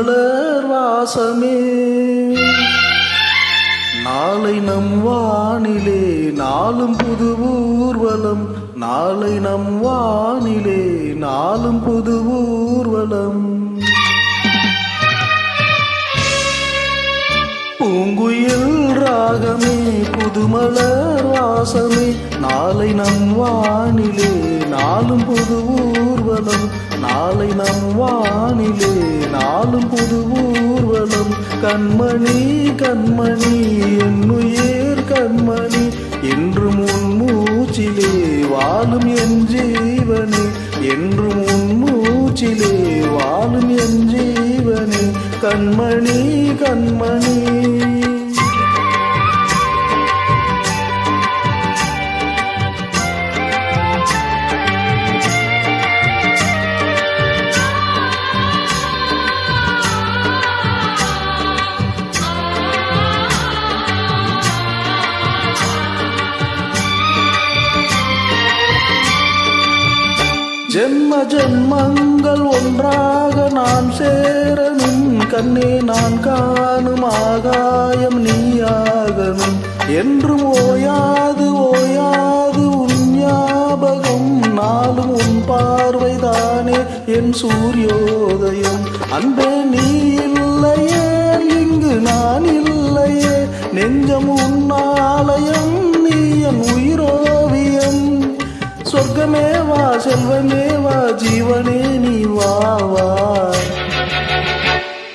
புதுமலர் வாசமே நாளை நம் வானிலே நாளும் புது ஊர்வலம் நாளை நம் வானிலே நாளும் புது ஊர்வலம் பூங்குயில் ராகமே புதுமலர் வாசமே நாளை நம் வானிலே நாளும் புது ஊர்வலம் நாளை நம் வானிலே நாளும் புது ஊர்வலம் கண்மணி கண்மணி என்னுயிர் கண்மணி என்றும் உன் மூச்சிலே வாழும் என் ஜீவனே என்றும் உன் மூச்சிலே வாழும் என் ஜீவனே கண்மணி கண்மணி ஜென்ம ஜென்மங்கள் ஒன்றாக நான் சேரணும் கண்ணே நான் காணும் ஆகாயம் நீயாகணும் என்றும் ஓயாது ஓயாது உன் ஞாபகம் நாளும் உன் பார்வைதானே என் சூரியோதயம் அன்பே நீ இல்லையே இங்கு நான் இல்லையே நெஞ்சம் உன் ஆலயம் நீ என் உயிரோவியம் சொர்க்கமே வா செல்வமே வா ஜீவனே நீ வா வா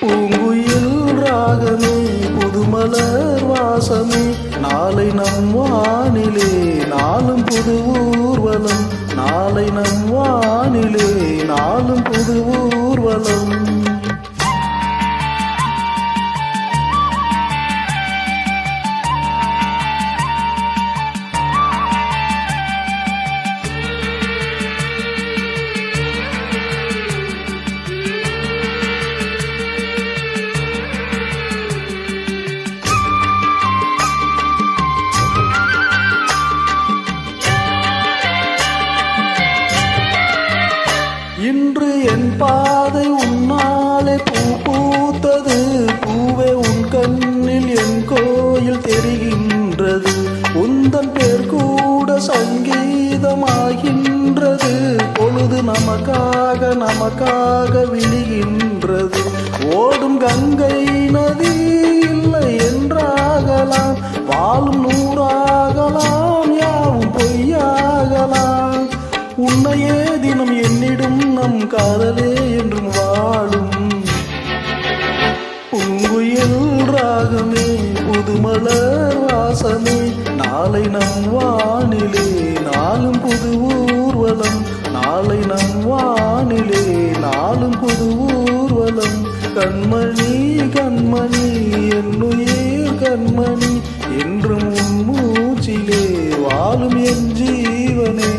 பூங்குயில் ராகமே புதுமலர் வாசமே நாளை நம் வானிலே நாளும் புது ஊர்வலம் நாளை நம் வானிலே நாளும் புது ஊர்வலம் இன்று என் பாதை உன்னாலே பூ பூத்தது பூவே உன் கண்ணில் என் கோயில் தெரிகின்றது உந்தன் பேர் கூட சங்கீதமாகின்றது பொழுது நமக்காக நமக்காக விழுகின்றது ஓடும் கங்கை நதி இல்லை என்றாகலாம் வாழும் நூறாகலாம் யாவும் பொய்யாகலாம் உன்னையே தினம் என்னிடும் நம் காதலே என்றும் வாழும் பூங்குயில் ராகமே புதுமலர் வாசமே நாளை நம் வானிலே நாளும் புது ஊர்வலம் நாளை நம் வானிலே நாளும் புது ஊர்வலம் கண்மணி கண்மணி என்னுயிர் கண்மணி என்றும் உன் மூச்சிலே வாழும் என் ஜீவனே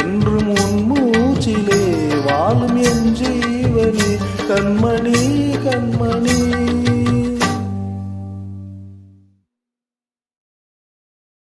என்றும் உன் மூச்சிலே வாழும் என் ஜீவனே கண்மணி